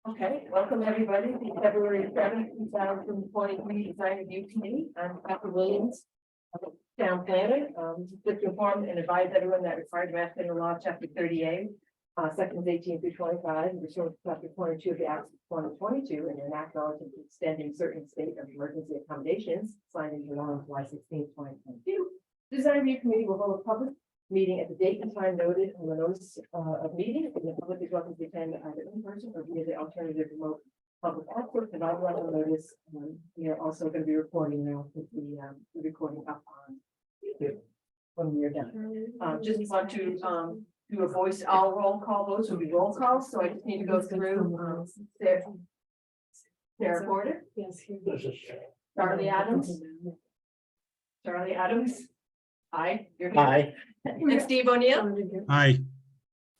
Okay, welcome everybody to February 7th, 2023 Design Review Committee. I'm Dr. Williams, Town Planner. Just to inform and advise everyone that required Mass General Law, Chapter 38, Sections 18 through 25, and Chapter 22 of the Act of 2022, and an act relative to extending certain state of emergency accommodations signed into law on July 16, 2022. Design Review Committee will hold a public meeting at the date and time noted on the notice of meeting, and the public is welcome to attend either in person or via the alternative remote public access. And I'll run the notice. We are also going to be recording now with the recording up on YouTube when we are done. Just want to do a voice. All roll call votes will be roll calls, so I just need to go through. Sarah Porter. Yes. Charlie Adams. Charlie Adams. Aye. You're here. Aye. And Steve O'Neill. Aye.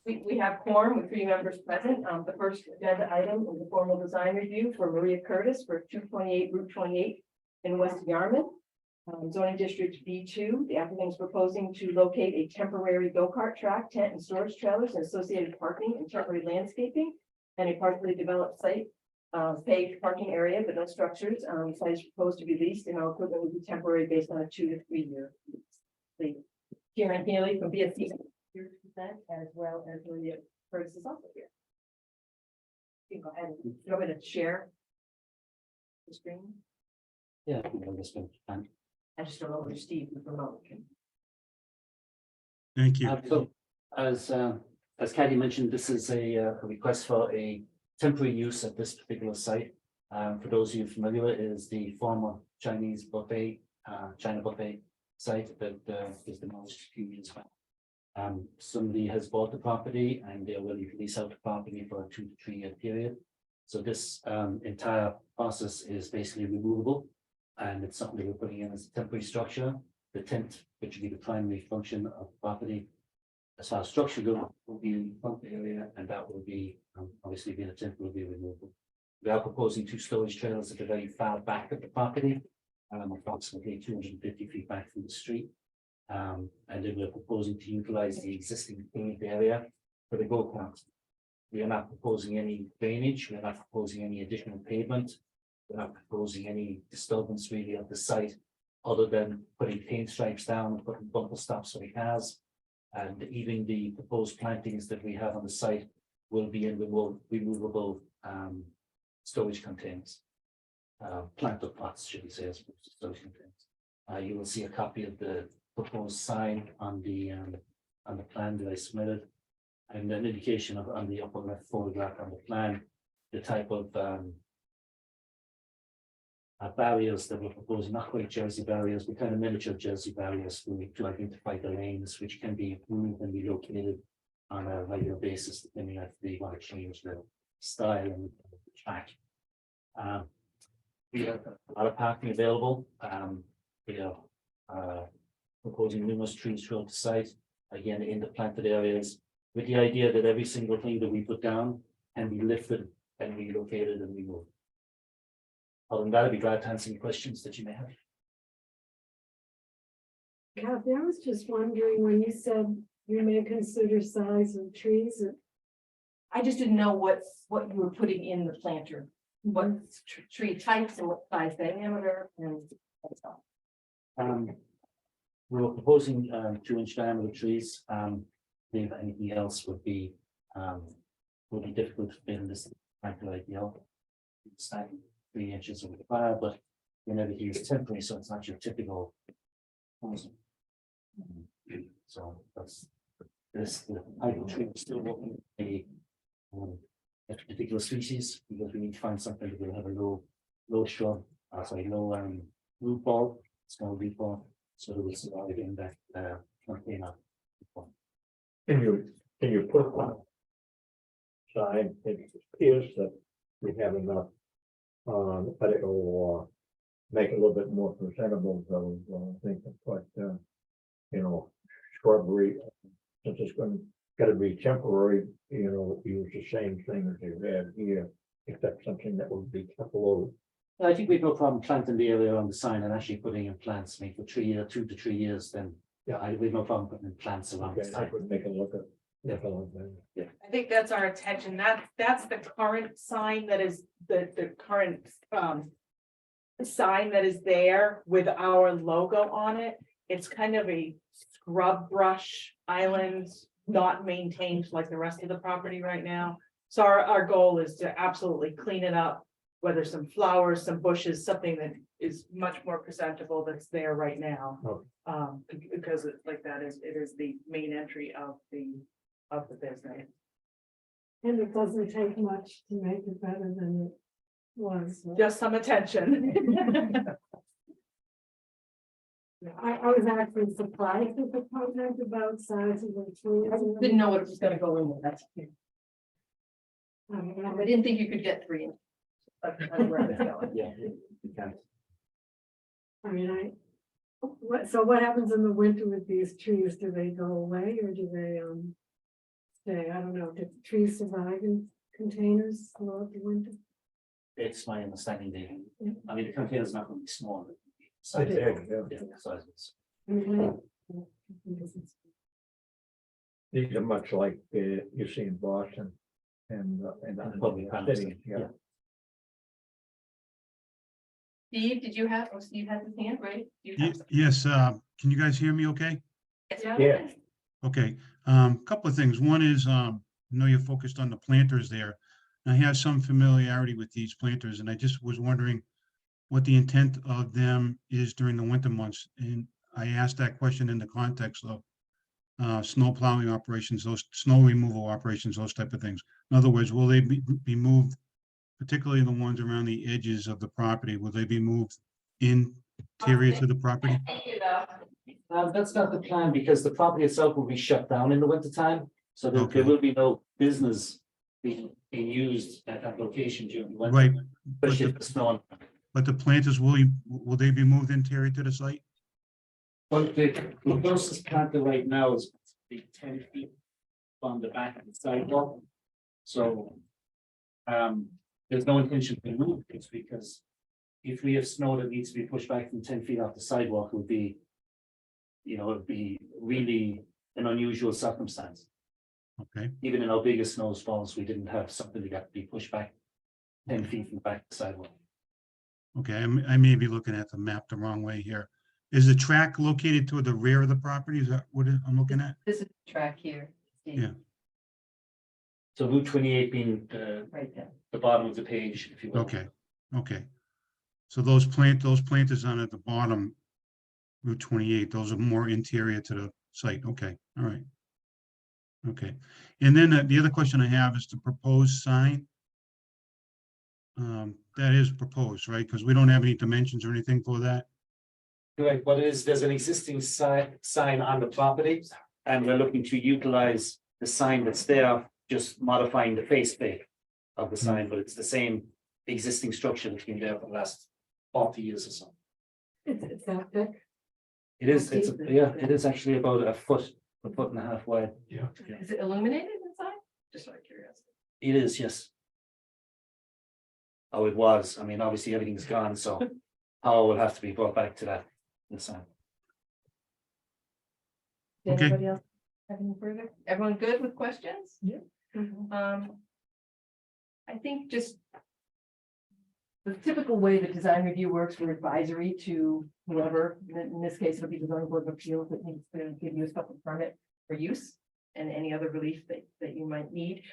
We have quorum with 3 members present. The first agenda item is a formal design review for Maria Curtis for 228 Route 28 in West Yarmouth. Zoning District B2. The applicant is proposing to locate a temporary go-kart track, tent and storage trailers and associated parking and temporary landscaping and a partially developed site. Paved parking area, but no structures. Site is proposed to be leased and all equipment will be temporary based on a 2 to 3 year lease. Karen Healy from BSC here to present, as well as Maria Curtis is also here. You can go ahead and go ahead and share the screen. Yeah, I think I'm just going to. I just don't know whether Steve would promote. Thank you. So, as Kathy mentioned, this is a request for a temporary use at this particular site. For those of you familiar, it is the former Chinese buffet, China buffet site that was demolished a few years back. Somebody has bought the property and they're willing to lease out the property for a 2 to 3 year period. So this entire process is basically removable, and it's something that we're putting in as a temporary structure. The tent, which will be the primary function of the property, as far as structure goes, will be in the front area, and that will be obviously being a tent will be removable. We are proposing 2 storage trailers at the very far back of the property, approximately 250 feet back from the street. And then we're proposing to utilize the existing paved area for the go-kart. We are not proposing any drainage. We're not proposing any additional pavement. We're not proposing any disturbance really of the site, other than putting paint stripes down and putting bumper stops for the cars. And even the proposed plantings that we have on the site will be in removable storage containers. Planter pots, should we say, as opposed to storage containers. You will see a copy of the proposed sign on the plan that I submitted, and an indication of on the upper left photograph on the plan, the type of barriers that we're proposing, not quite Jersey barriers, but kind of miniature Jersey barriers to identify the lanes, which can be moved and relocated on a regular basis, depending on if they want to change the style and the track. We have a lot of parking available. We are proposing numerous trees throughout the site, again in the planted areas, with the idea that every single thing that we put down can be lifted and relocated and removed. Other than that, I'd be glad to answer any questions that you may have. Kathy, I was just wondering when you said you may consider size of trees. I just didn't know what you were putting in the planter, what tree types and what size diameter and that's all. We were proposing 2-inch diameter trees. If anything else would be difficult to fit in this ideal. It's 3 inches over the fire, but everything is temporary, so it's not your typical. So that's this. The type of tree is still working a particular species, because we need to find something that will have a low shrub, low root ball, small root ball, so that will survive in that container. Can you put one sign, it appears that we have enough, but it will make it a little bit more presentable, so I think that's what, shrubbery, since it's got to be temporary, use the same thing as you have here, except something that would be kept low. I think we've no problem planting the area on the sign and actually putting in plants, maybe for 2 to 3 years, then yeah, we've no problem putting in plants around the Okay, site. that would make it look I think that's our attention. That's the current sign that is the current sign that is there with our logo on it. It's kind of a scrub brush island, not maintained like the rest of the property right now. So our goal is to absolutely clean it up, whether some flowers, some bushes, something that is much more presentable that's there right now. Because it is the main entry of the business. And it doesn't take much to make it better than it was. Just some attention. I was actually surprised at the comment about size of the trees. I didn't know what was gonna go in there, that's. I didn't think you could get 3 inches. That's where I was going. Yeah, you can. I mean, what happens in the winter with these trees? Do they go away or do they, stay? I don't know. Do trees survive in containers throughout the winter? It's my understanding, David. I mean, the container's not going to be small. It's big, yeah. Different sizes. I mean, These are much like you see in Boston and Public panels, cities, yeah. Steve, did you have, Steve had his hand, right? Yes, can you guys hear me okay? Yeah. Okay, couple of things. One is, I know you're focused on the planters there. I have some familiarity with these planters and I just was wondering what the intent of them is during the winter months. And I asked that question in the context of snow plowing operations, those snow removal operations, those type of things. In other words, will they be moved, particularly the ones around the edges of the property, will they be moved interior to the property? That's not the plan because the property itself will be shut down in the winter time. So there Okay. will be no business being used at that location during the winter. Right, Especially if it's snowing. but the planters, will they be moved interior to the site? But the closest planter right now is the 10 feet from the back of the sidewalk. So there's no intention to move this because if we have snow that needs to be pushed back from 10 feet off the sidewalk, it would be, it'd be really an unusual circumstance. Okay, Even in our biggest snowfalls, we didn't have something that got to be pushed back 10 feet from the back of the sidewalk. okay, I may be looking at the map the wrong way here. Is the track located toward the rear of the property? Is that what I'm looking at? This is the track here. Steve, Yeah. So Route 28 being Right there. the bottom of the page, if you will. Okay, okay. So those planters on at the bottom, Route 28, those are more interior to the site. Okay, all right. Okay, and then the other question I have is the proposed sign. That is proposed, right? Because we don't have any dimensions or anything for that. Correct. What it is, there's an existing sign on the property, and we're looking to utilize the sign that's there, just modifying the faceplate of the sign, but it's the same existing structure that's been there for the last 40 years or so. it's that thick. It is, it is actually about a foot and a half wide. Yeah. Is it illuminated inside? Just out of curiosity. It is, yes. Oh, it was. I mean, obviously everything's gone, so power will have to be brought back to that. The sign. Did Okay. anybody else have any further? Everyone good with questions? Yeah. I think just the typical way the design review works, we're advisory to whoever, in this case, it'll be the zoning board of appeals that needs to give you a special permit for use and any other relief that you might need.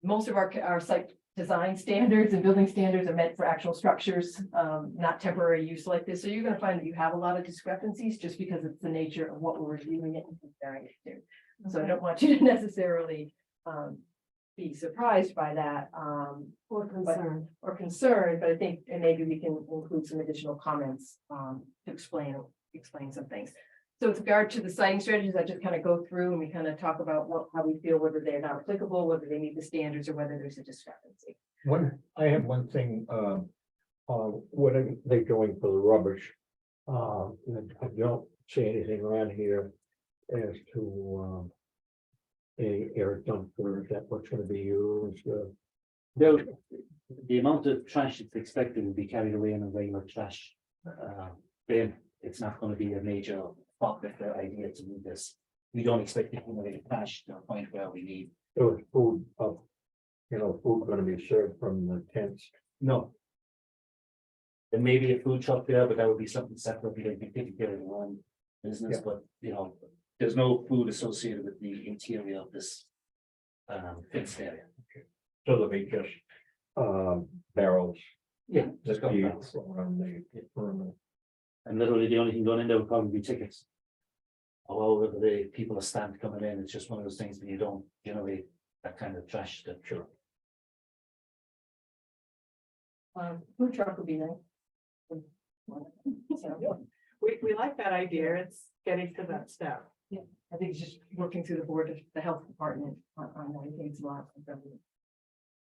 Most of our site design standards and building standards are meant for actual structures, not temporary use like this. So you're gonna find that you have a lot of discrepancies just because it's the nature of what we're reviewing it and comparing it to. So I don't want you to necessarily be surprised by that Or concern. or concerned, but I think and maybe we can include some additional comments to explain some things. So with regard to the citing strategies, I just kind of go through and we kind of talk about how we feel, whether they're not applicable, whether they meet the standards, or whether there's a discrepancy. I have one thing, what are they doing for the rubbish? I don't see anything around here as to a air dumper, is that what's gonna be used? The amount of trash that's expected will be carried away in a regular trash bin. It's not going to be a major pocket idea to move this. we don't expect to accumulate cash to a point where we need, There was food up, food gonna be served from the tents. no. There may be a food truck there, but that would be something separate, because we taking care of the one business, Yeah. but, there's no food associated with the interior of this. Fenced area. So there'll be just, barrels. Yeah, just that got you barrels. throw around the perimeter. And literally the only thing going in there would probably be tickets. Although the people are stamped coming in, it's just one of those things that you don't generate that kind of trash that. Sure. Food truck would be nice. So, We like that idea. It's getting to that step. I think it's just working through the board of the health department on that. I think it's a lot.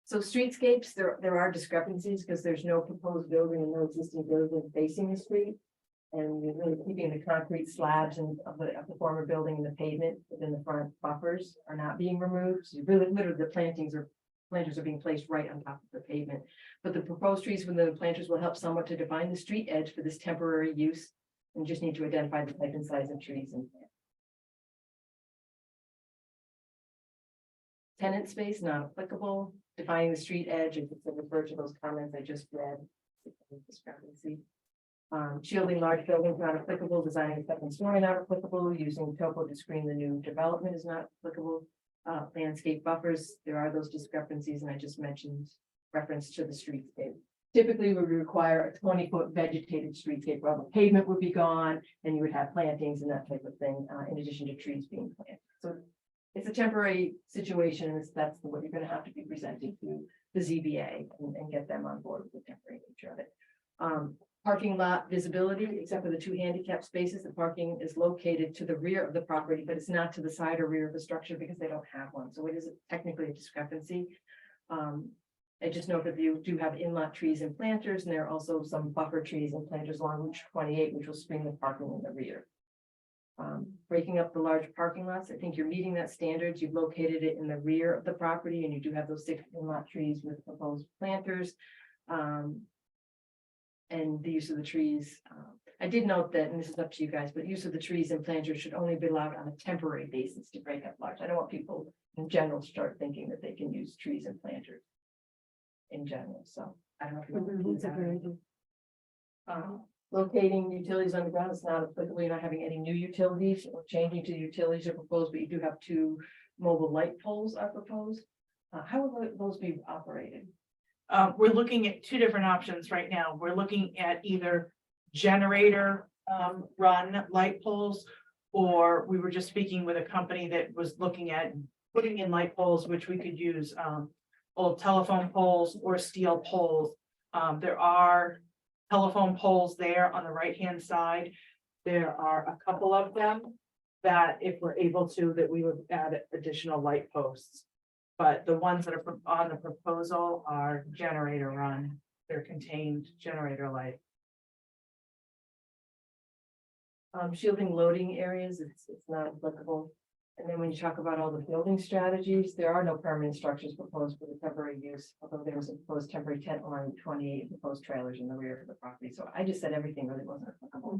So streetscapes, there are discrepancies because there's no proposed building and no existing building facing the street. And you're really keeping the concrete slabs and of the former building and the pavement within the front buffers are not being removed. So you really literally the planters are being placed right on top of the pavement. But the proposed trees within the planters will help somewhat to define the street edge for this temporary use. And just need to identify the type and size of trees and plants. Tenant space not applicable, defining the street edge, if it's referred to those comments I just read. Discrepancy. Shielding large buildings not applicable, designing a second story not applicable, using topo to screen the new development is not applicable. Landscape buffers, there are those discrepancies, and I just mentioned reference to the streetscape. Typically, we would require a 20-foot vegetated streetscape where the pavement would be gone, and you would have plantings and that type of thing, in addition to trees being planted. So it's a temporary situation, and that's what you're going to have to be presenting to the ZBA and get them on board with the temporary nature of it. Parking lot visibility, except for the 2 handicap spaces, the parking is located to the rear of the property, but it's not to the side or rear of the structure because they don't have one. So it is technically a discrepancy. I just note that you do have in-lot trees and planters, and there are also some buffer trees and planters along Route 28, which will screen the parking in the rear. Breaking up the large parking lots, I think you're meeting that standards. You've located it in the rear of the property, and you do have those 6 in-lot trees with proposed planters. And the use of the trees. I did note that, and this is up to you guys, but use of the trees and planters should only be allowed on a temporary basis to break up large. I don't want people in general start thinking that they can use trees and planters in general. So I don't know if you want to do That's a that. good idea. Locating utilities underground is not applicable. You're not having any new utilities or changing to the utilities are proposed, but you do have 2 mobile light poles are proposed. How will those be operated? We're looking at 2 different options right now. We're looking at either generator run light poles, or we were just speaking with a company that was looking at putting in light poles, which we could use old telephone poles or steel poles. There are telephone poles there on the right-hand side. There are a couple of them that if we're able to, that we would add additional light posts. But the ones that are on the proposal are generator run. They're contained generator light. Shielding loading areas, it's not applicable. And then when you talk about all the building strategies, there are no permanent structures proposed for the temporary use, although there was a proposed temporary tent on 28 proposed trailers in the rear of the property. So I just said everything really wasn't applicable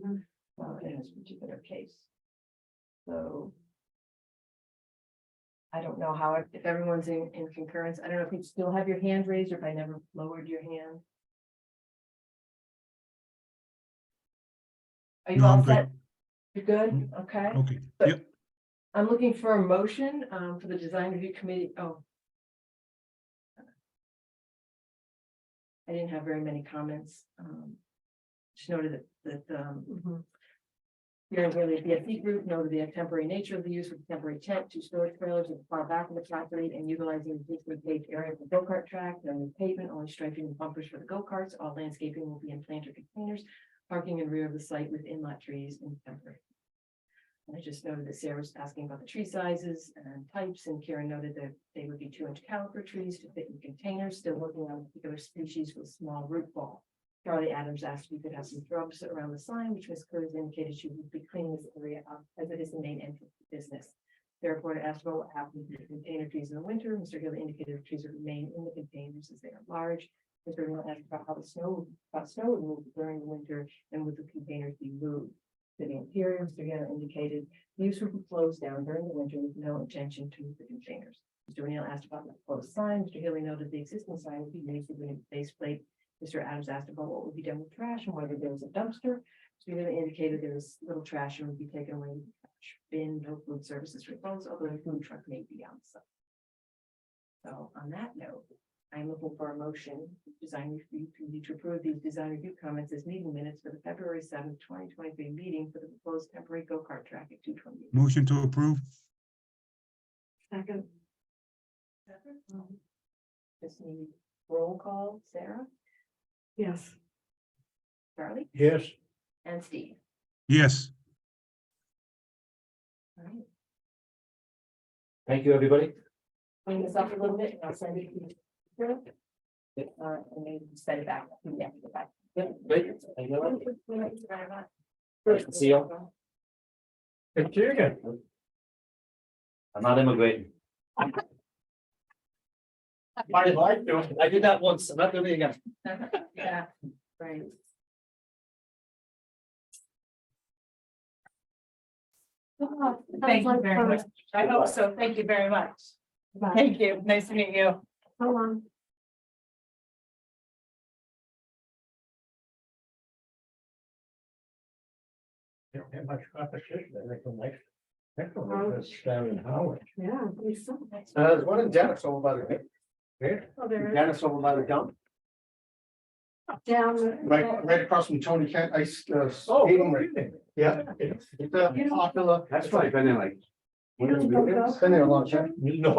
in this particular case. So I don't know how, if everyone's in concurrence, I don't know if you still have your hand raised or if I never lowered your hand. Are you No, I'm all good. set? You're good? Okay. Okay, But- yep, I'm looking for a motion for the design review committee. Oh. I didn't have very many comments. Just noted that here really the BSC group noted the temporary nature of the use of temporary tent, 2 storage trailers at the far back of the property and utilizing the existing paved area for go-kart track, no pavement, only striping and bumpers for the go-karts. All landscaping will be in planter containers, parking in rear of the site with in-lot trees and temporary. And I just noted that Sarah was asking about the tree sizes and types, and Karen noted that they would be 2-inch caliper trees to fit in containers, still working on a particular species with small root ball. Charlie Adams asked if we could have some shrubs around the sign, which Ms. Curtis indicated she would be cleaning this area up as it is the main entrance to business. Therefore, asked about what happens to the container trees in the winter. Mr. Hill indicated the trees would remain in the containers as they are large. Mr. Hill asked about how snow would move during the winter and would the containers be moved. To the interior, Mr. Gannon indicated use will be closed down during the winter with no intention to move the containers. Mr. O'Neill asked about the proposed sign. Mr. Healy noted the existing sign would be made with a base plate. Mr. Adams asked about what would be done with trash and whether there was a dumpster. Mr. Healy indicated there was little trash and would be taken away in the trash bin, no food services proposed, although the food truck may be on site. So on that note, I'm looking for a motion, design review committee to approve these design review comments as meeting minutes for the February 7th, 2023 meeting for the proposed temporary go-kart track at 228. Motion to approve? Second, Just need roll call, Sarah, yes. Charlie, Yes, and Steve. Yes. All right, Thank you, everybody. clean this up a little bit and I'll send it to you. And then send it back. Yeah, back. Yep, great. Thank you. Thank you very much. Nice to see you. it's you again. I'm not immigrating. My life, doing. I did that once. I'm not doing it again. Yeah, right. Thank you very much. I hope so. Thank you very much. Bye. Thank you. Nice to meet you. Hold on. You don't have much competition, I think, next one is down in Howard. Yeah, please. So. There's one in Dennis over by the, Oh, there is. Dennis over by the dump, Down. the- right across from Tony Kent Ice. Oh, Skating rink. Yeah, It's- it's a popular. That's probably been there like. You don't go It's been there a long time. No,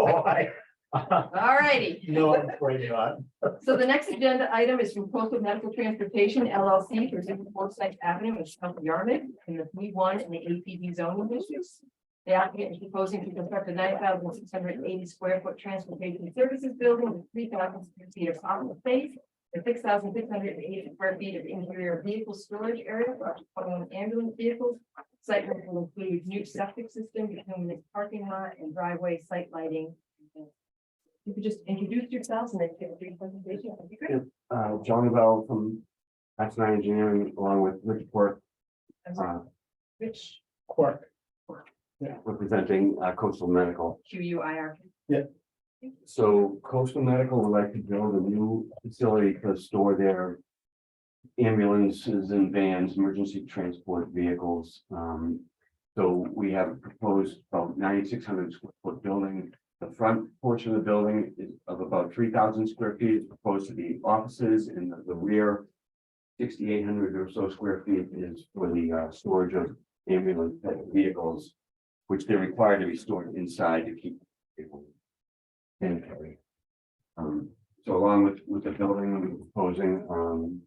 All righty. no, I'm afraid not. So the next agenda item is from Coastal Medical Transportation LLC for Forsyth Avenue in South Yarmouth in the B1 and the APD zoning districts. The applicant is proposing to construct a 9,680 square foot transportation services building with 3,000 square feet of office space and 6,680 square feet of interior vehicle storage area for up to 21 ambulance vehicles. Site work will include new septic system between the parking lot and driveway, site lighting. You could just introduce yourselves and then give a brief presentation. That'd be great. John Bell from Aspen Engineering, along with Rich Quirk, I'm sorry, Rich, Quirk. representing Coastal Medical. QUIR. So Coastal Medical would like to build a new facility to store their ambulances and vans, emergency transport vehicles. So we have proposed about 9,600 square foot building. The front portion of the building is of about 3,000 square feet. It's proposed to be offices, and the rear 6,800 or so square feet is for the storage of ambulance vehicles, which they're required to be stored inside to keep people sanitary. So along with the building, we're proposing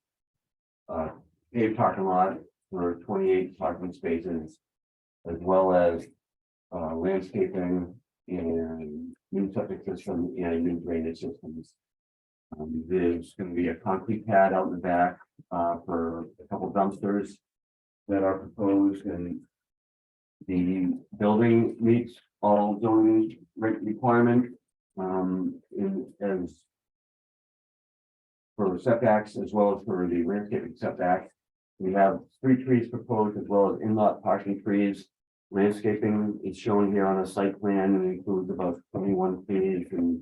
paved parking lot for 28 parking spaces, as well as landscaping and new septic system and new drainage systems. There's going to be a concrete pad out in the back for a couple dumpsters that are proposed, and the building meets all zoning requirement as for setbacks as well as for the landscaping setback. We have 3 trees proposed as well as in-lot parking trees. Landscaping is shown here on a site plan and includes about 21 trees and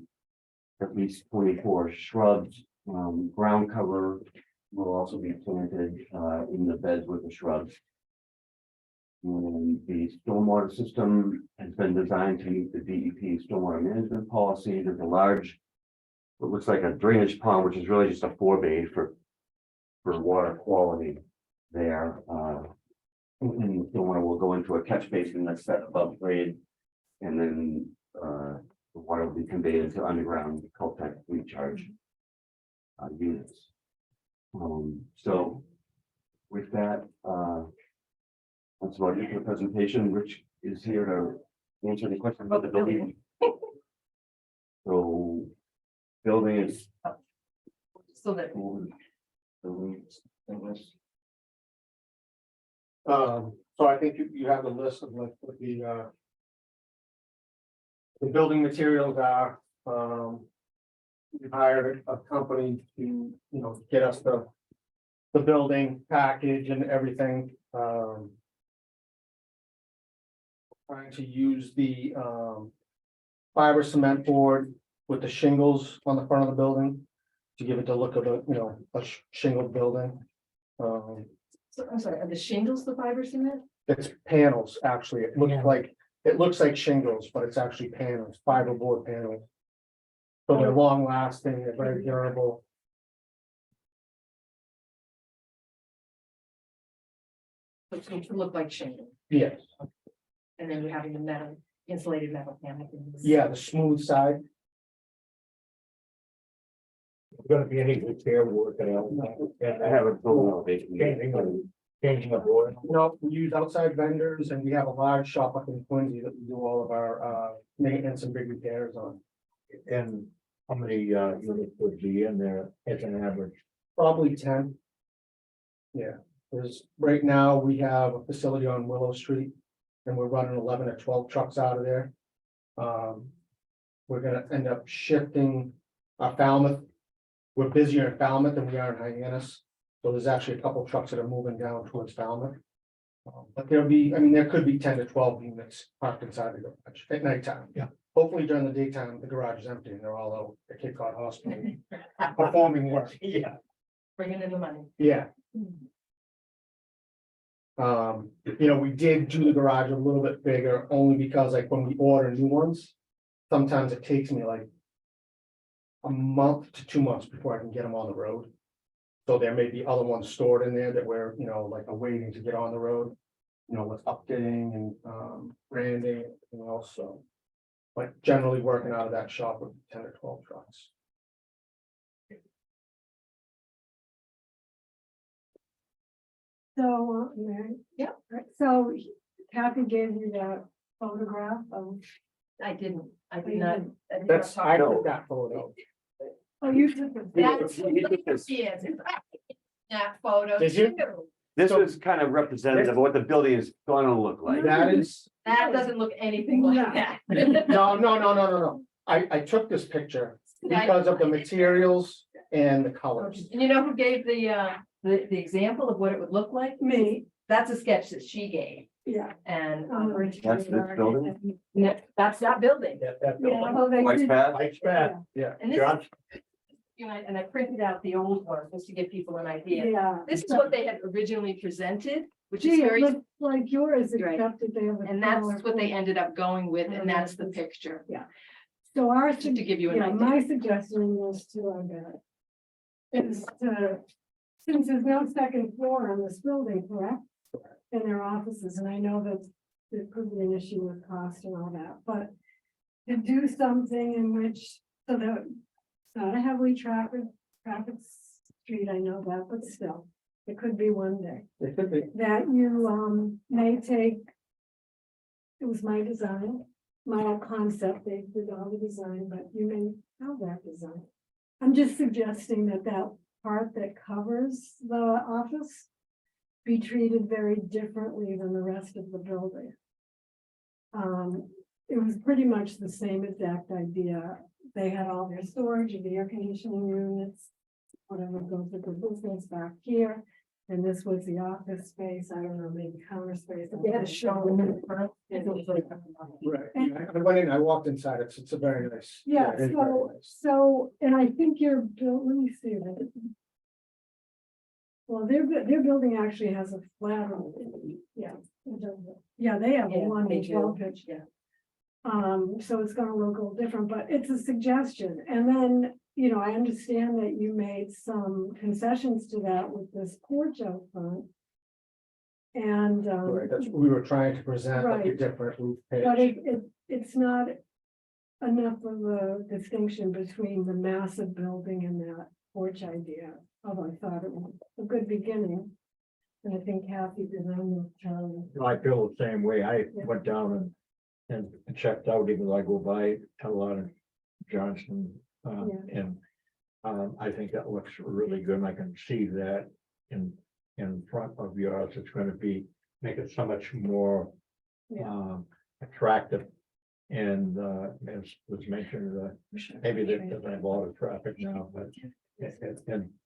at least 24 shrubs. Ground cover will also be planted in the beds with the shrubs. And the stormwater system has been designed to meet the DEP stormwater management policy. There's a large, what looks like a drainage pond, which is really just a forebay for water quality there. And the stormwater will go into a catch basin that's set above grade, and then the water will be conveyed into underground Caltech recharge units. So with that, that's about it for the presentation. Rich is here to answer any questions about the building. So building is. So that, So I think you have a list of what the building materials are. We hired a company to, get us the building package and everything. trying to use the fiber cement board with the shingles on the front of the building to give it the look of a shingled building. So I'm sorry, are the shingles the fiber cement? It's panels, actually. It looks like shingles, but it's actually panels, fiberboard panels. So they're long lasting, they're very durable. So it's going to look like shingles, Yes, and then you're having the metal, insulated metal panel. yeah, the smooth side. Gonna be any repair work at all? I have a building elevation. Changing the board. No, we use outside vendors and we have a large shop up in Quincy that we do all of our maintenance and big repairs on. And how many units would be in there as an average? Probably 10. Yeah, right now we have a facility on Willow Street and we're running 11 or 12 trucks out of there. We're gonna end up shifting our Falmouth. We're busier in Falmouth than we are in Hyannis. So there's actually a couple trucks that are moving down towards Falmouth. But there could be 10 to 12 units parked inside the garage at nighttime. Yeah. Hopefully during the daytime, the garage is empty and they're all out at Cape Cod Hospital performing work. Yeah. Bringing in the money. Yeah. We did do the garage a little bit bigger only because like when we order new ones, sometimes it takes me like a month to 2 months before I can get them on the road. So there may be other ones stored in there that we're, like awaiting to get on the road, with updating and branding and also. But generally working out of that shop with 10 or 12 trucks. So, Mary? Yeah. So Kathy gave you that photograph of, I did not. I did not That's, I talk- took that photo. oh, you took it. That's, You took this. yes, that photo Did you? too. This was kind of representative of what the building is gonna look like. That is, That doesn't look anything like that. no. I took this picture because of the materials and the colors. And you know who gave the example of what it would look like? Me, That's a sketch that she gave, yeah. and That's this building? that's that building. That Yeah, building. well, they White's did- Path? Mike's back. And this, John, and I printed out the old one just to give people an idea. Yeah. This is what they had originally presented, which is Gee, it very, looks like yours, Right. except that they have. a and that's smaller what they font. ended up going with, and that's the picture, So our, just to give you an yeah, idea. my suggestion was to, is to, since there's no second floor on this building, correct? In their offices, and I know that there could be an issue with cost and all that, but to do something in which, so that it's not a heavily traffic street, I know that, but still, it could be one day. It could be. That you may take. It was my design, my concept, they did all the design, but you may have that design. I'm just suggesting that that part that covers the office be treated very differently than the rest of the building. It was pretty much the same exact idea. They had all their storage of the air conditioning units, whatever goes with the business back here. And this was the office space, I don't know, maybe counter space. They had a showroom in the front. and it was like- Right. I went in, I walked inside, it's a very nice. Yeah, it is very nice. so, and I think your build, let me see that. Well, their building actually has a flat roof. Yeah. it does. Yeah, they have a Yeah, one they inch do. well pitch. Yeah. So it's gonna look a little different, but it's a suggestion. And then, I understand that you made some concessions to that with this porch out front. And, Right, that's what we were trying to present, like a Right. different roof but pitch. it's not enough of a distinction between the massive building and that porch idea. Although I thought it was a good beginning. And I think Kathy did on with Charlie. I feel the same way. I went down and checked out, even though I go by a lot of Johnson. Yeah. And I think that looks really good. And I can see that in front of yours. It's going to make it so much more Yeah. attractive. And as was mentioned, maybe there doesn't have a lot of traffic now, but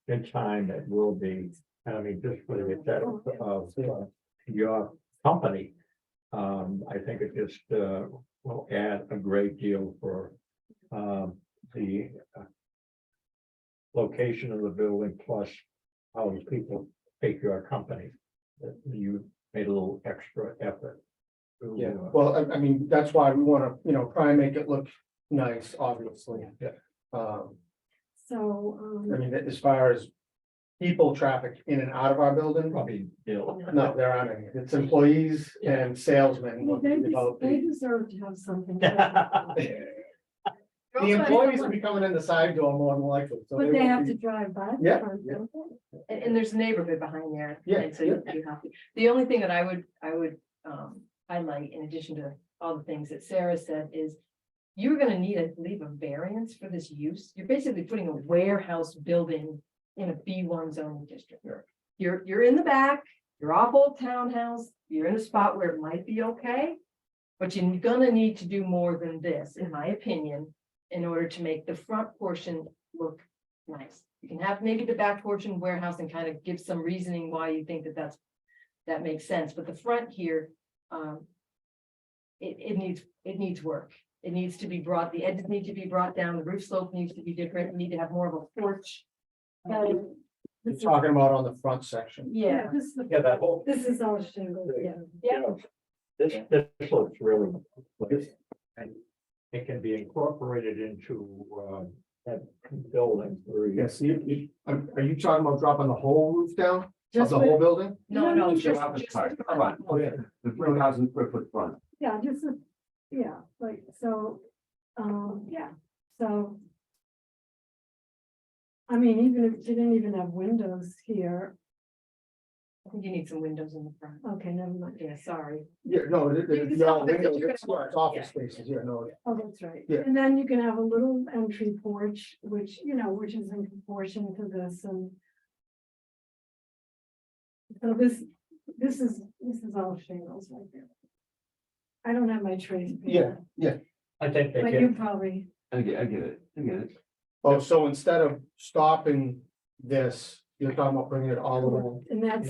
in time it will be. And I mean, just for the aesthetic of your company, I think it just, will add a great deal for, the location of the building plus how the people take your company. That you made a little extra effort. to, Yeah, well, I mean, that's why we wanna, try and make it look nice, obviously. Yeah. So, I mean, as far as people traffic in and out of our building, Probably, Bill. no, there aren't any. It's employees and salesmen. well, they about they the deserve to have something. the employees will be coming in the side door more than likely. So But they won't have be- to drive by. the Yeah, front, yeah. don't they? And there's a neighborhood behind there. Yeah, And so you'd be happy. The only thing that I would highlight, in addition to all the things that Sarah said, is you're gonna need, I believe, a variance for this use. You're basically putting a warehouse building in a B1 zoning district. You're in the back, you're off Old Townhouse, you're in a spot where it might be okay. But you're gonna need to do more than this, in my opinion, in order to make the front portion look nice. You can have maybe the back portion warehouse and kind of give some reasoning why you think that makes sense, but the front here, it needs work. It needs to be brought, the edges need to be brought down, the roof slope needs to be different, you need to have more of a porch. You're talking about on the front section. Yeah, This is, Yeah, that whole, this is all shingle, yeah. yeah, this looks really nice. And it can be incorporated into, that building. Yes, are you talking about dropping the whole roof down of Just the with- whole building? no, Just- just. Office just part, the front. Oh, yeah. The 3,000 square foot front. Yeah, just, yeah, like, so, yeah, so. I mean, even if you didn't even have windows here, I think you need some windows in the front. okay, never mind. Yeah, sorry. Yeah, no, It's no, office, windows, you're it's gonna- office yeah. spaces, yeah, no, Oh, that's right. Yeah. And then you can have a little entry porch, which, which is in proportion to this and. So this is all shingles right there. I don't have my trays. Yeah, yeah. I think they But get, you probably, I get it. Oh, so instead of stopping this, you're talking about bringing it all the way. and that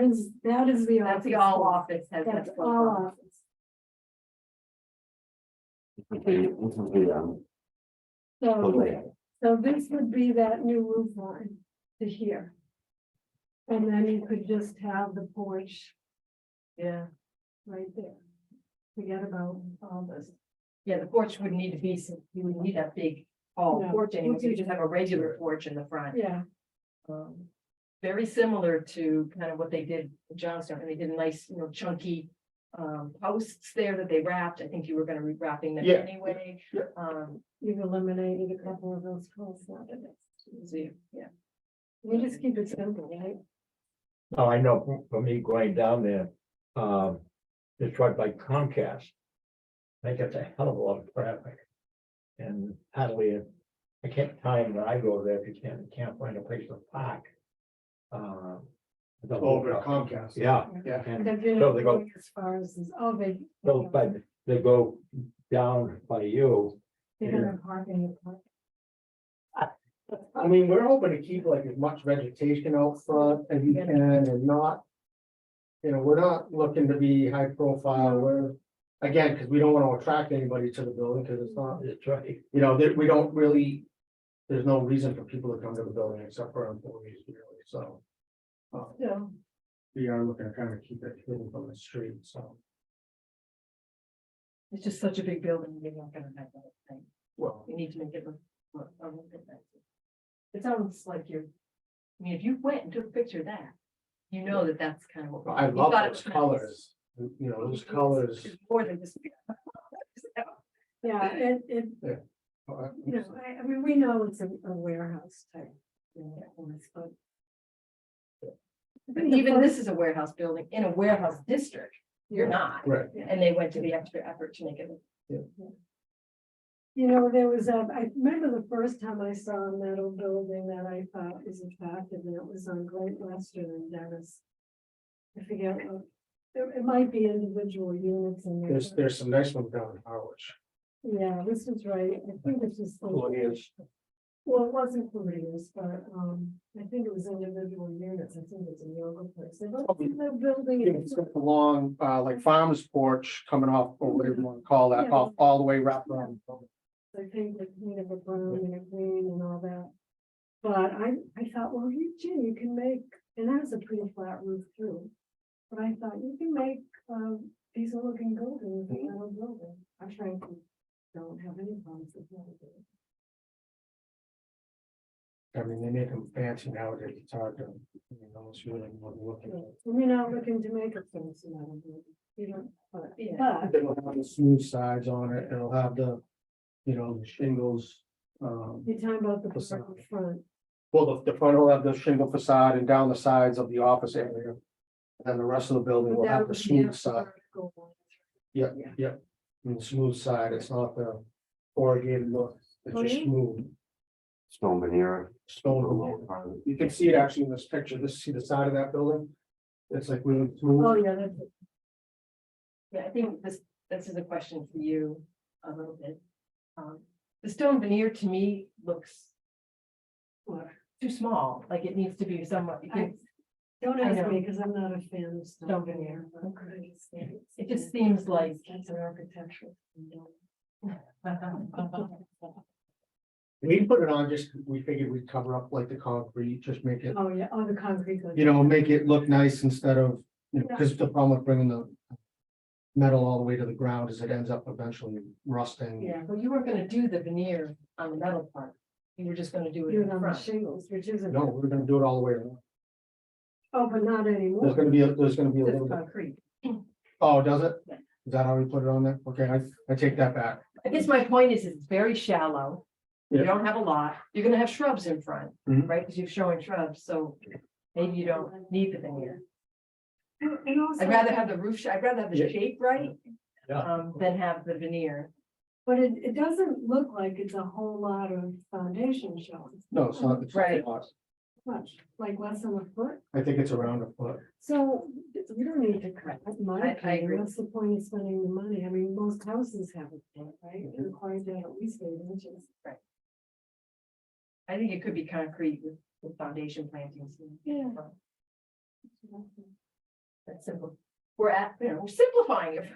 is the. That's the office all space. office has. That's all office. This is the So, layout. so this would be that new roof line to here. And then you could just have the porch Yeah, right there. Forget about all this. yeah, the porch would need to be, you would need that big tall No. porch anyway, so you just have a regular porch in the front. Yeah, Very similar to kind of what they did in Johnstone, and they did nice, chunky posts there that they wrapped. I think you were gonna be wrapping them Yeah. anyway. Yeah. you've eliminated a couple of those costs out of it. So, yeah, We just keep it simple, right? oh, I know for me going down there, it's right by Comcast. I get a hell of a lot of traffic. And hardly, I can't time when I go there, if you can't find a place to park. Over at Comcast. Yeah. Yeah. And But you're so not they go, going as far as this, oh, so, but they go down by you. they're gonna park in the park. I mean, we're hoping to keep like as much vegetation out front as you can and not. We're not looking to be high profile, we're, again, because we don't want to attract anybody to the building, because it's not, That's right. that we don't really. There's no reason for people to come to the building except for employees, really, so. Yeah. We are looking to kind of keep it hidden from the street, so, it's just such a big building, you're not gonna have that thing. well, You need to make it look a little bit nicer. It sounds like you're, I mean, if you went and took a picture of that, you know that that's kind of what. I you love thought it those was nice. colors, those colors. It's more than just. Yeah, it, I mean, we know it's a warehouse type. But But even this is a warehouse building in a warehouse district, you're not, Right, and they went to the extra effort to make it. there was I remember the first time I saw a metal building that I thought was attractive, and it was on Great Western in Dennis. I forget what, it might be individual units in there. there's some nice ones down in Harwich. Yeah, this is right. I think this is. Well, it is. Well, it wasn't careers, but, I think it was individual units, I think it's a yoga place. They look in the building. and It's got the long, like farmer's porch coming off, or whatever you want to call that, Yeah. all the way wrapped around. I think like kind of a brown and a green and all that. But I thought, well, gee, you can make, and that was a pretty flat roof too. But I thought you can make, decent looking buildings, with a metal building. I frankly don't have any problems with that. I mean, they make them fancy nowadays, it's hard to, it's really what we're looking at. We're not looking to make a fancy metal building, you know, but, Yeah. but It'll have the smooth sides on it, it'll have the, the shingles. you're talking about the part in front. Well, the front will have the shingle facade and down the sides of the office area. And then the rest of the building will have the smooth side. Yep, Yeah. yep. And the smooth side, it's not the corrugated look, it's Oh, just yeah? smooth. Stone veneer. Stone Lower veneer. part of it. You can see it actually in this picture, see the side of that building? It's like really smooth. Oh, yeah, that's it. Yeah, I think this is a question for you a little bit. The stone veneer to me looks too small, like it needs to be somewhat, you can, Don't I ask know. me, because I'm not a fan of Stone stone veneer. veneer. It just seems like- That's an architectural. We put it on just, we figured we'd cover up like the concrete, just make it, Oh, yeah, oh, the concrete. make it look nice instead of, because the problem with bringing the. Metal all the way to the ground is it ends up eventually rusting. Yeah, well, you weren't gonna do the veneer on the metal part. You were just gonna do it you're in the on the front. shingles, which isn't. No, we're gonna do it all the way around. Oh, but not There's anymore. gonna be, there's gonna be a It's little bit, concrete. oh, does it? Yeah. Is that how we put it on there? Okay, I take that back. I guess my point is it's very shallow. You Yeah. don't have a lot. You're gonna have shrubs in front, Mhm. right? Because you're showing shrubs, so maybe you don't need the veneer. And also. I'd rather have the roof, I'd rather have the Yeah. shape right, Yeah. than have the veneer. But it doesn't look like it's a whole lot of foundation showing, No, it's not. It's not Right. a lot. much, like less than a foot. I think it's around a foot. So we don't need to cut, in my I opinion, agree. what's the point of spending the money? I mean, most houses have a foot, right? You're required to have at least 8 inches. I think it could be concrete with foundation plantings. Yeah. That's simple. We're simplifying it.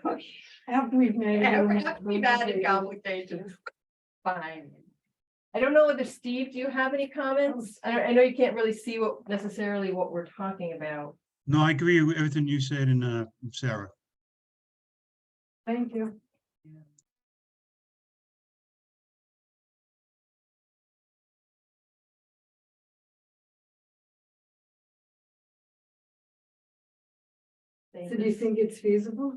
After we've made. We've added complications. Fine. I don't know whether, Steve, do you have any comments? I know you can't really see what necessarily what we're talking about. No, I agree with everything you said and Sarah. Thank you. So do you think it's feasible?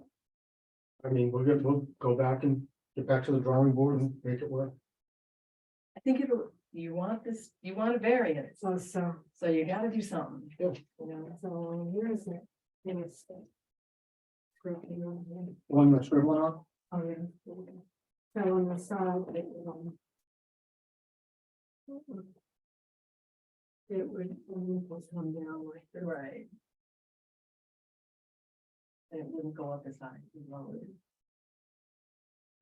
I mean, we'll go back and get back to the drawing board and make it work. I think you want this, you want a variance, So, so you gotta do something. You know, so here's it. Here's it. Scribbling on here. One that's scribbling on. Oh, yeah. So on the side. It would come down like that. right. And it wouldn't go up as high. as low.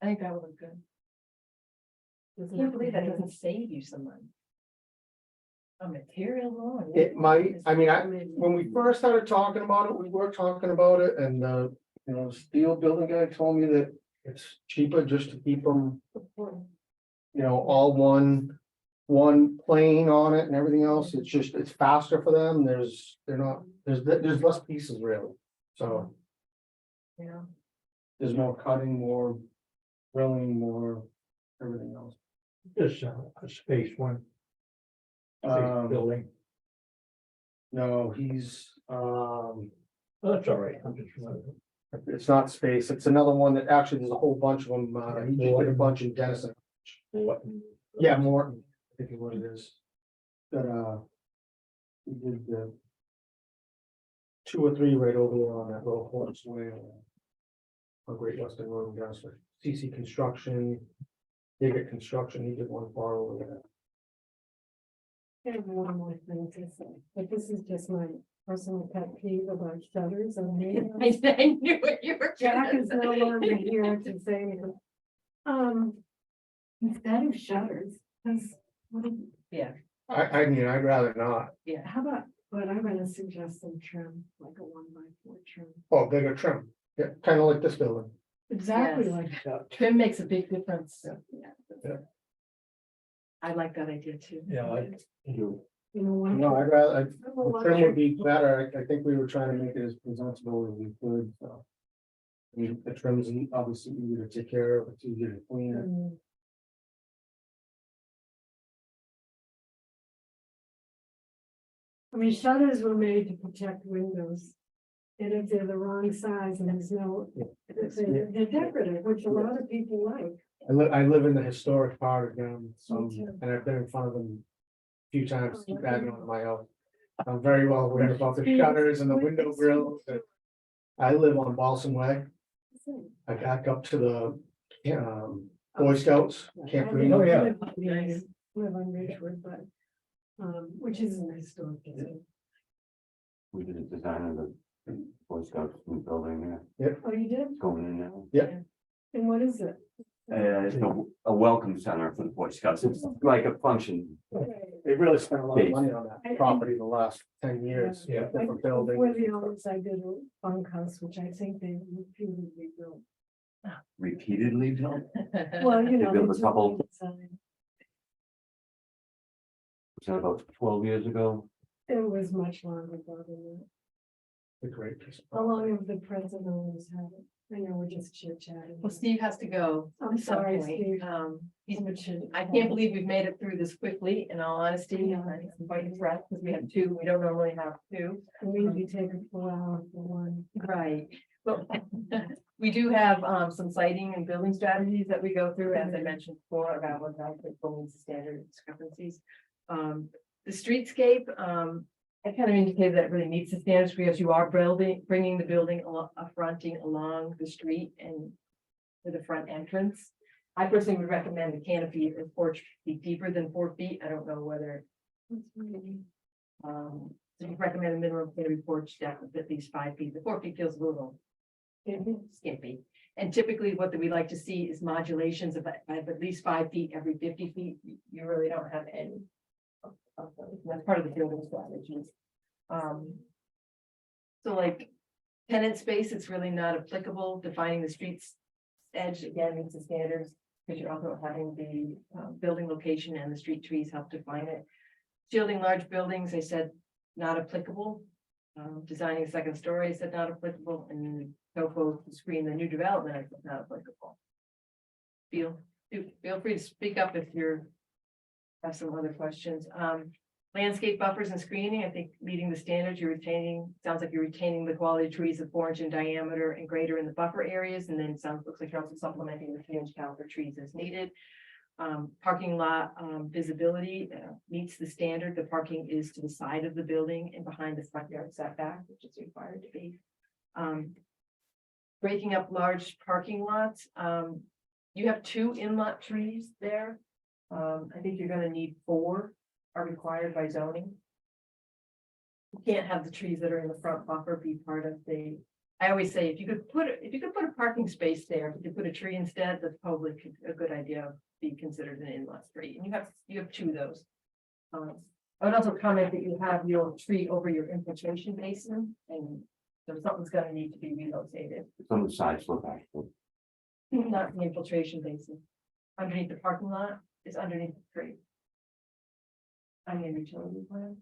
I think that would look good. I can't believe that doesn't save you some money. A material law. It might, I mean, when we first started talking about it, we were talking about it and, steel building guy told me that it's cheaper just to keep them, all one plane on it and everything else. It's just, it's faster for them. There's less pieces really. So Yeah. there's more cutting, more drilling, more everything else. Just a space one. Space building. No, he's, That's all right. I'm just. it's not space. It's another one that actually, there's a whole bunch of them. He just did a bunch in Denison. What? Yeah, Morton, I think is what it is. That, he did the 2 or 3 right over there on that little horse way. On Great Western Road, in Denison. CC Construction. Digit Construction, he did one far over there. I have one more thing to say, but this is just my personal pet peeve about shutters on me. I knew what you were. Jack gonna is no say. longer here to say anything. Instead of shutters, because I mean, I'd rather not. How about, but I'm gonna suggest some trim, like a 1x4 trim. Oh, bigger trim. Yeah, kind of like this building. Exactly Yes. like that. Trim makes a big difference. Yeah. I like that idea too. Yeah, I do. You know, one. No, I'd rather, I'm a the one trim would trim. be better. I think we were trying to make it as presentable as we could, so. I mean, the trim's obviously easier to take care of, it's easier to clean. Mm. I mean, shutters were made to protect windows. And if they're the wrong size and there's no, they're decorative, which a lot of people like. I live in the historic part of them, so, Me too. and I've been in front of them a few times, keep adding on my own. I'm very well aware about the shutters and the window grills. And I live on Balsam Way. I back up to the Boy Scouts, Camp Green. Oh, yeah. Live on Ridgewood, but, which is a historic district. We did a design of the Boy Scouts new building there, Oh, you did? it's going in now. And what is it? It's a welcome center for the Boy Scouts, it's like a function. They really spent a lot of money on that property the last 10 years. Yeah. Different For buildings. the owners, I did a bunkhouse, which I think they repeatedly built. Repeatedly built, Well, you They know. built a they couple. design. was that about 12 years ago? It was much longer ago than that. The great piece of How property. long have the present owners had it? I know we're just chit chatting. Well, Steve has to go. I'm at some sorry, point. Steve. I can't believe we've made it through this quickly, in all honesty. Yeah. I'm quite impressed because we have two, we don't normally have two. We usually take a full hour for one. Right, well, we do have some siting and building strategies that we go through, as I mentioned before, about what means standard discrepancies. The streetscape, I kind of indicated that really meets the standards because you are bringing the building fronting along the street and with the front entrance. I personally would recommend the canopy or porch be deeper than 4 feet. I don't know whether. So you recommend a minimum canopy porch depth of at least 5 feet. The 4 feet feels a little skimpy. And typically what we like to see is modulations of at least 5 feet every 50 feet. You really don't have any. That's part of the building strategies. So like tenant space, it's really not applicable. Defining the street's edge again meets the standards, because you're also having the building location and the street trees help define it. Shielding large buildings, I said not applicable. Designing a second story, I said not applicable, and topo to screen the new development, I said not applicable. Feel free to speak up if you're have some other questions. Landscape buffers and screening, I think meeting the standards, sounds like you're retaining the quality of trees of 4 inch in diameter and greater in the buffer areas, and then looks like you're also supplementing the 3 inch caliber trees as needed. Parking lot visibility meets the standard. The parking is to the side of the building and behind the front yard setback, which is required to be. Breaking up large parking lots. You have 2 in-lot trees there. I think you're gonna need 4 are required by zoning. You can't have the trees that are in the front buffer be part of the, I always say, if you could put a parking space there, if you could put a tree instead, that's probably a good idea, be considered an in-lot tree, and you have 2 of those. I would also comment that you have your tree over your infiltration basin, and so something's gonna need to be relocated, It's on the side slope actually. not the infiltration basin. Underneath the parking lot is underneath the tree. On your utility plan.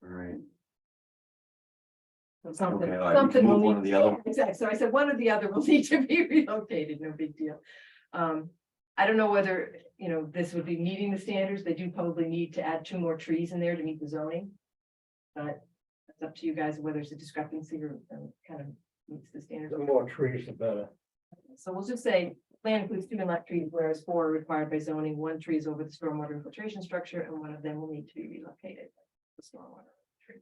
All right. So something, Okay, all right, something move will one need. or the other. Exactly, so I said one or the other will need to be relocated, no big deal. I don't know whether, this would be meeting the standards, they do probably need to add 2 more trees in there to meet the zoning. But it's up to you guys whether it's a discrepancy or kind of meets the standards. The more trees, the better. So we'll just say, plan includes 2 in-lot trees, whereas 4 are required by zoning. 1 tree is over the stormwater infiltration structure, and 1 of them will need to be relocated. The stormwater tree.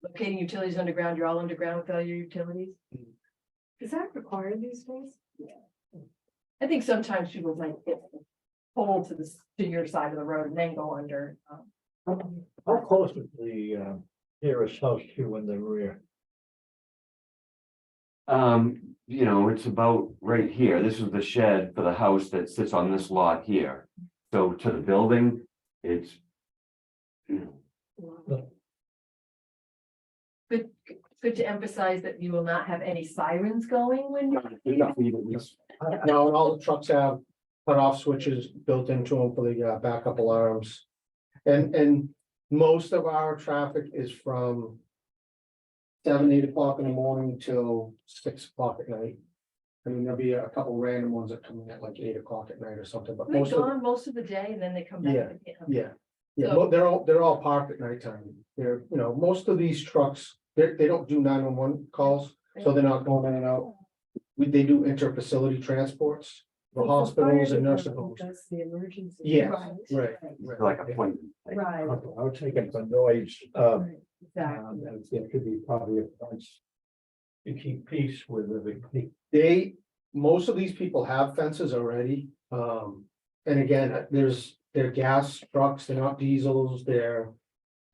Locating utilities underground, you're all underground with all your utilities. Is that required these days? I think sometimes people might get pulled to your side of the road and then go under. How close is the nearest house to in the rear? You know, it's about right here. This is the shed for the house that sits on this lot here. So to the building, it's. You know, Good to emphasize that you will not have any sirens going when you're. No, and all the trucks have cutoff switches built into them for the backup alarms. And most of our traffic is from 7, 8 o'clock in the morning till 6 o'clock at night. I mean, there'll be a couple random ones that come in at like 8 o'clock at night or something, but They're most of, gone most of the day and then they come back. yeah. Yeah, So- they're all parked at nighttime. They're, you know, most of these trucks, they don't do 911 calls, so they're not going in and out. They do inter-facility transports for Well, the fire hospitals and nursing department homes. does the emergency. Yeah, Right. right. Like a point. Right, I was thinking for noise, exactly. there could be probably a price to keep peace with the. Most of these people have fences already. And again, they're gas trucks, they're not diesels,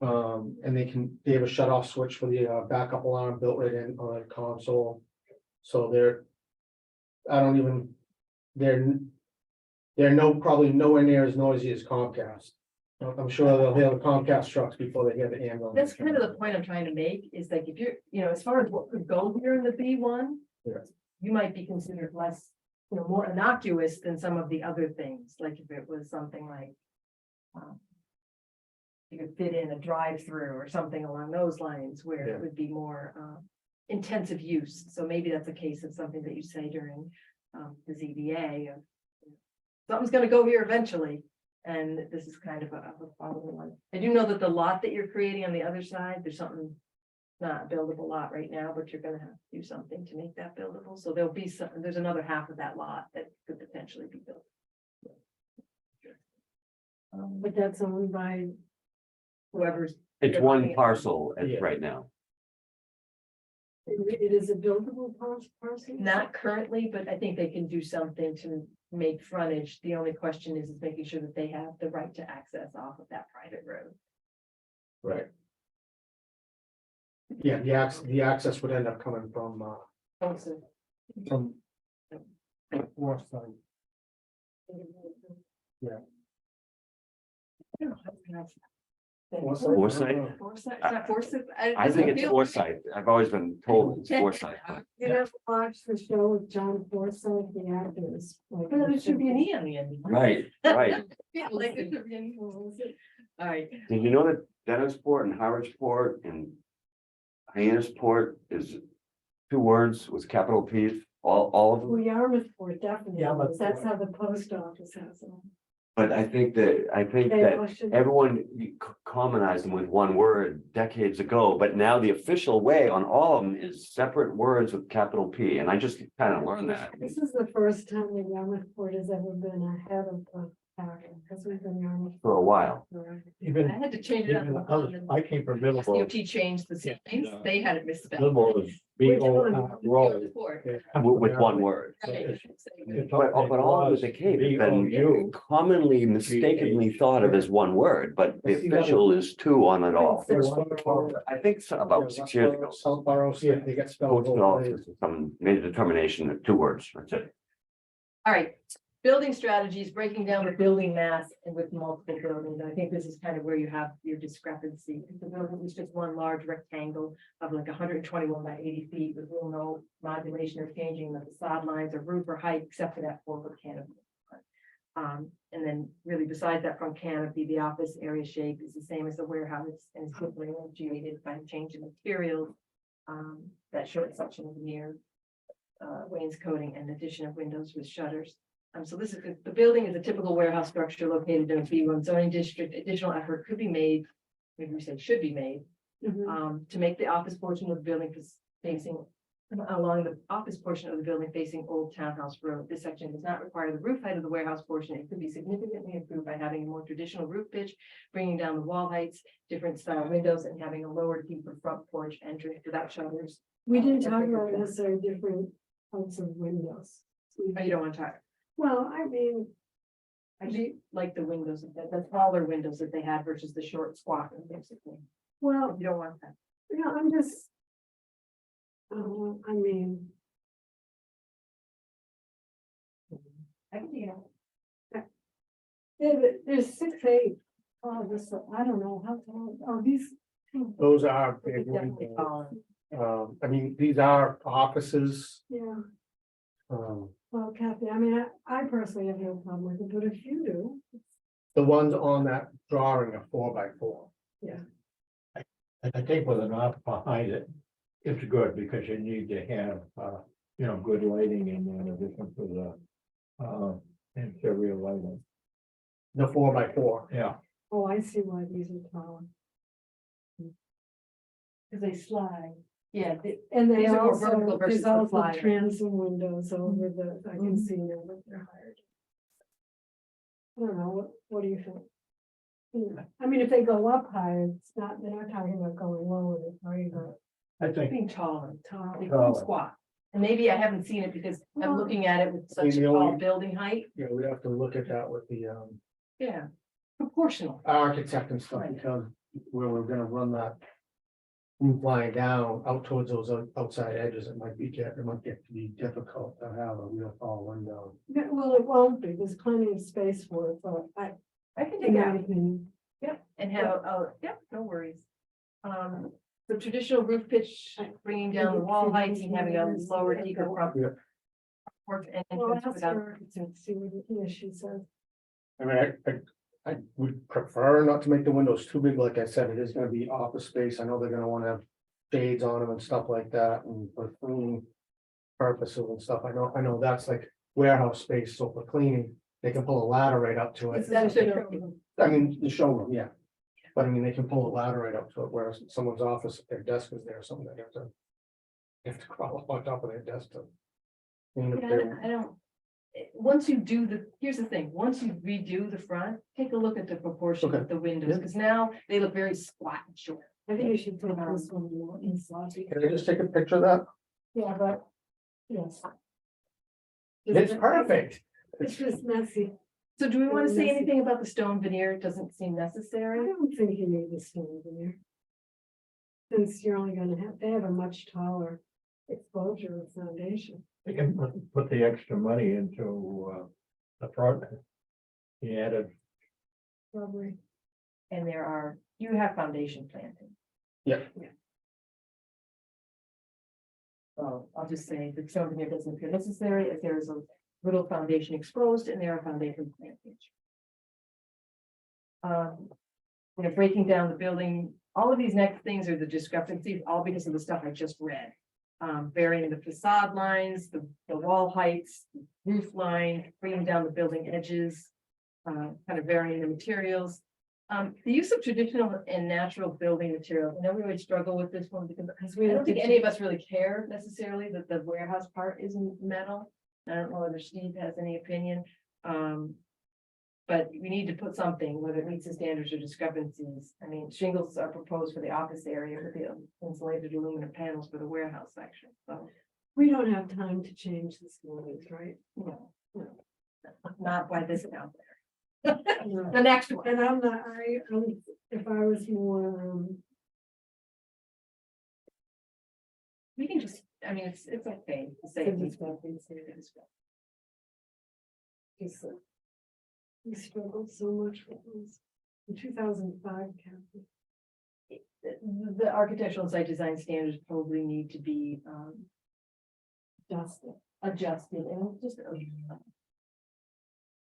and they have a shut off switch for the backup alarm built right in on the console. So they're probably nowhere near as noisy as Comcast. I'm sure they'll hear the Comcast trucks before they hear the ambulance. That's kind of the point I'm trying to make, is like, if you're, you know, as far as what could go here in the B1. Yeah. You might be considered less, you know, more innocuous than some of the other things, like if it was something like. You could fit in a drive-through or something along those lines where Yeah. it would be more intensive use. So maybe that's a case of something that you say during the ZBA of. Something's gonna go here eventually, and this is kind of a following one. I do know that the lot that you're creating on the other side, there's something. Not a buildable lot right now, but you're gonna have to do something to make that buildable. So there'll be some, there's another half of that lot that could potentially be built. But that's owned by, Whoever's. It's one parcel Yeah. right now. it is a buildable parcel? Not currently, but I think they can do something to make frontage. The only question is making sure that they have the right to access off of that private road. Right. Yeah, the access would end up coming from Also. north side. Foresight? Foresight, is that Forsyth? I think it's foresight. I've always been told it's foresight. but- You never watched the show with John Forsythe, the actors? like, Well, there should be an E on the end. Right, right. Yeah, like there should be an E. All right, Did you know that Dennisport and Harwichport and Hyannisport is 2 words with capital P's, all of them? Well, Yarmouthport, definitely, Yarmouthport. that's how the post office has them. But I think that everyone commonized them with one word decades ago, but now the official way on all of them is separate words with capital P, and I just kind of learned that. This is the first time that Yarmouthport has ever been ahead of the pack, because we've been Yarmouth. For a while. I Even, had to change it up. I came from Middleborough. DOT changed the names, they had it misspelled. Middleborough is B-O-R-O. With one word. Right. But all of the cave has been commonly mistakenly thought of as one word, but the official is 2 on it all. I think so, about 6 years ago. Southborough, see if they get spelled. Postal office, some made a determination of 2 words, that's it. All right, building strategies, breaking down the building mass and with multiple buildings. I think this is kind of where you have your discrepancy. If the building is just one large rectangle of like 121 by 80 feet with real no modulation or changing the facade lines or roof or height, except for that 4-foot canopy. And then really besides that front canopy, the office area shape is the same as the warehouse and is differentiated by changing materials. That short section of veneer, wainscoting and addition of windows with shutters. So this is, the building is a typical warehouse structure located in a B1 zoning district. Additional effort could be made, maybe we say should be made, to make the office portion of the building facing along the office portion of the building facing Old Townhouse Road. This section does not require the roof height of the warehouse portion. It could be significantly improved by having a more traditional roof pitch, bringing down the wall heights, different style windows, and having a lower, deeper front porch entrance without shutters. We didn't talk about necessarily different types of windows. Oh, you don't want to talk. Well, I mean, I do like the windows, the taller windows that they had versus the short squat, basically. well, You don't want that. I'm just. I mean, I can do that. Yeah, but there's 6'8". Oh, this, I don't know how tall, oh, these. Those are big. Definitely taller. I mean, these are offices, Yeah, um, well, Kathy, I mean, I personally have no problem with it, but if you do, the ones on that drawing are 4x4. I think with an off behind it, it's good because you need to have, good lighting in there in addition to the, interior lighting. The 4x4. Yeah, oh, I see why these are taller. Because they slide. Yeah, And they These are more also, vertical versus there's the also flyer. transom windows over the, I can Mhm. see now that they're higher. I don't know, what do you think? I mean, if they go up higher, it's not, they're not talking about going lower, they're talking about I think, being taller. tall. They Taller. couldn't squat. And maybe I haven't seen it because I'm Well, looking at it with such the tall only- building height. Yeah, we'd have to look at that with the Yeah, proportional. architect and stuff, Right. because where we're gonna run that. Roof line down out towards those outside edges, it might get to be difficult to have a real tall window. Yeah, well, it won't be, there's plenty of space for it, but I can in dig my out. opinion. Yep, and have, no worries. The traditional roof pitch, bringing down the wall heights and having a lower deeper front. Yeah. Porch Well, entrance ask without. her to see what she says. I mean, I would prefer not to make the windows too big, like I said, it is gonna be office space, I know they're gonna wanna have shades on them and stuff like that, and for cleaning. Purposes and stuff, I know that's like warehouse space, so for cleaning, they can pull a ladder right up to it. That is a- I mean, the showroom, yeah. But I mean, they can pull a ladder right up to it, whereas someone's office, if their desk is there or something, they have to. They have to crawl up on top of their desk to. clean up Yeah, their- I don't. Once you do here's the thing, once you redo the front, take a look at the proportion Okay. of the windows, Yeah. because now they look very squat and short. I think you should put this one more in sloppy. Can I just take a picture of that? Yeah, but, yes. It's perfect. It's just messy. So do we want to say Messy. anything about the stone veneer? It doesn't seem I necessary. don't think you need the stone veneer. Since you're only gonna have, they have a much taller exposure of foundation. they can put the extra money into, the front. He added, Probably. And you have foundation planting. Yeah. So I'll just say the stone veneer doesn't appear necessary if there is a little foundation exposed and there are foundation plantings. Breaking down the building, all of these next things are the discrepancies, all because of the stuff I just read. Varying the facade lines, the wall heights, roof line, bringing down the building edges. Kind of varying the materials. The use of traditional and natural building materials, I know we would struggle with this one because I don't think any of us really care necessarily that the warehouse part isn't metal. I don't know whether Steve has any opinion. But we need to put something, whether it meets the standards or discrepancies. I mean, shingles are proposed for the office area with the insulated aluminum panels for the warehouse section, so. We don't have time to change the standards, right? No. Not by this out there. No. The next one. And I'm not, if I was more, We can just, I mean, it's okay to say. it needs to be considered as well. just, we struggled so much with those. In 2005, Kathy. The architectural and site design standards probably need to be adjusted and just.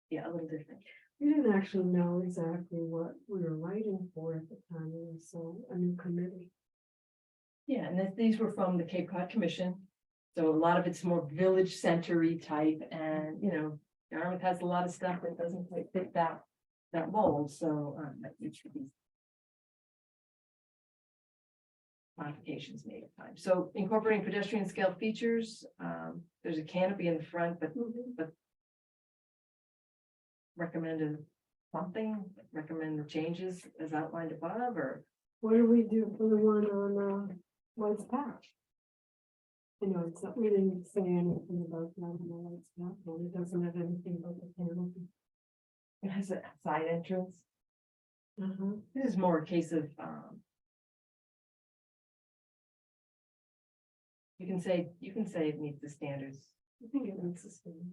Yeah, a little different. We didn't actually know exactly what we were writing for at the time, and so a new committee. Yeah, and these were from the Cape Cod Commission. So a lot of it's more village center-y type and, Yarmouth has a lot of stuff that doesn't quite fit that mold, so each of these modifications made at times. So incorporating pedestrian scale features, there's a canopy in the front, but recommended something, recommend the changes as outlined above, or What do we do for the one on White's Patch? It's not, we didn't say anything about that on the White's Patch, and it doesn't have anything about the canopy. it has a side entrance. Uh-huh. This is more a case of, you can say it meets the standards. I think it makes a stand.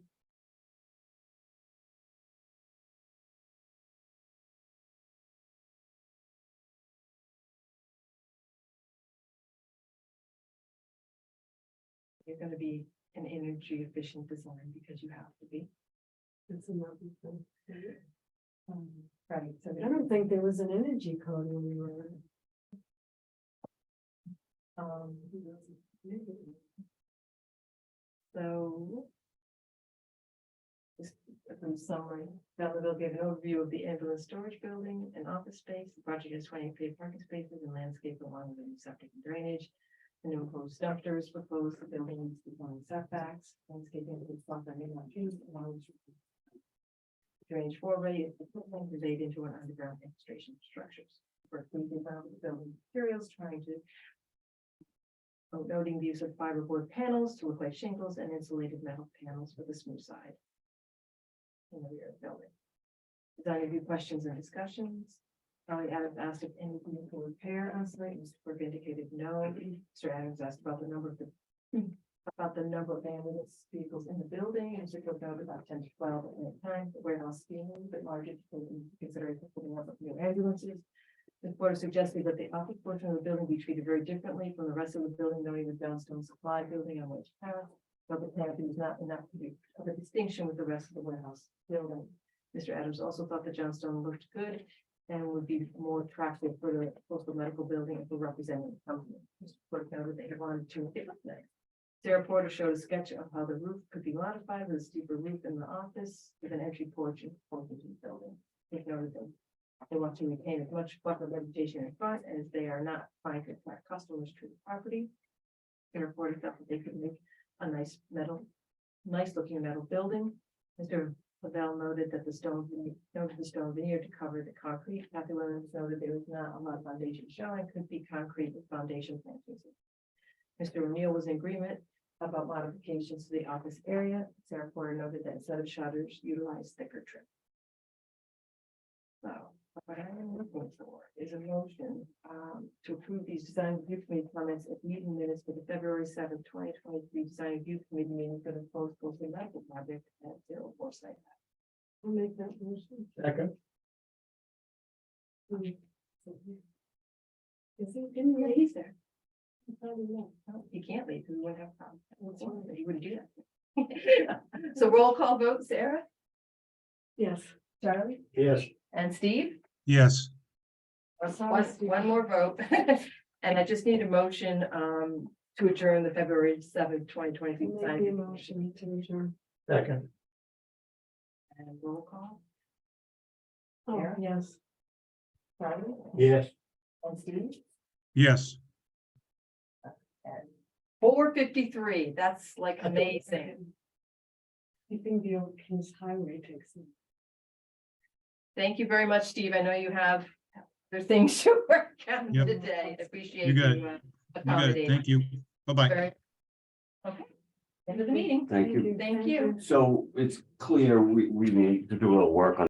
You're gonna be an energy efficient design because you have to be. It's another thing. Right, so I don't think there was an energy code when we were. um, so. Just a summary, now we'll give an overview of the ambulance storage building and office space. The project has 20 paid parking spaces and landscape along with the new septic and drainage. The new enclosed dumpsters proposed, the building needs to be setbacks, landscaping is not that may not change. Drainage four-way is conveyed into an underground infiltration structures. For thinking about the building materials, trying to noting the use of fiberboard panels to replace shingles and insulated metal panels for the smooth side in the rear of the building. Design review questions and discussions. Charlie Adams asked if anything can repair on site. Mr. Burke indicated no. Mr. Adams asked about the number of ambulance vehicles in the building. Mr. Burke noted about 10 to 12 at any time. The warehouse being a little bit larger to take into consideration putting up new ambulances. The board suggested that the office portion of the building be treated very differently from the rest of the building, noting the downstone supply building on which path. But the canopy is not enough to be of a distinction with the rest of the warehouse building. Mr. Adams also thought the johnstone looked good and would be more attractive for the postal medical building if we're representing the company. Mr. Porter noted they had wanted to different things. Sarah Porter showed a sketch of how the roof could be modified with a steeper roof in the office with an entry porch and porch into the building. They noted that they want to retain as much buffer vegetation in front as they are not trying to attract customers to the property. Sarah Porter felt that they could make a nice looking metal building. Mr. Lavelle noted that the stone veneer to cover the concrete. Kathy Williams noted there was not a lot of foundation showing, could be concrete with foundation plantings. Mr. O'Neill was in agreement about modifications to the office area. Sarah Porter noted that instead of shutters, utilize thicker trim. So what I am looking for is a motion to approve these design review committee comments at meeting minutes for the February 7th, 2023 design review committee meeting for the proposed postal medical project at 04 site. I'll make that motion. Second, Is it Yeah, he's there. in He can't leave because we wouldn't have a problem. He wouldn't do that. So roll call vote, Sarah, Yes. Charlie, yes, and Steve. Yes, One more vote. And I just need a motion to adjourn the February 7th, 2023 Make design the review motion to adjourn. second, and roll call. Oh, Yeah. yes. Charlie yes. and Steve. yes. 4:53. That's like amazing. You think the old King's Highway takes it? Thank you very much, Steve. I know you have other things to work on Yep. today. Appreciate You got it. you You got it. accommodating. Thank you. Bye-bye. Very- Okay, end of the meeting. Thank you. Thank you. So it's clear we need to do a little work on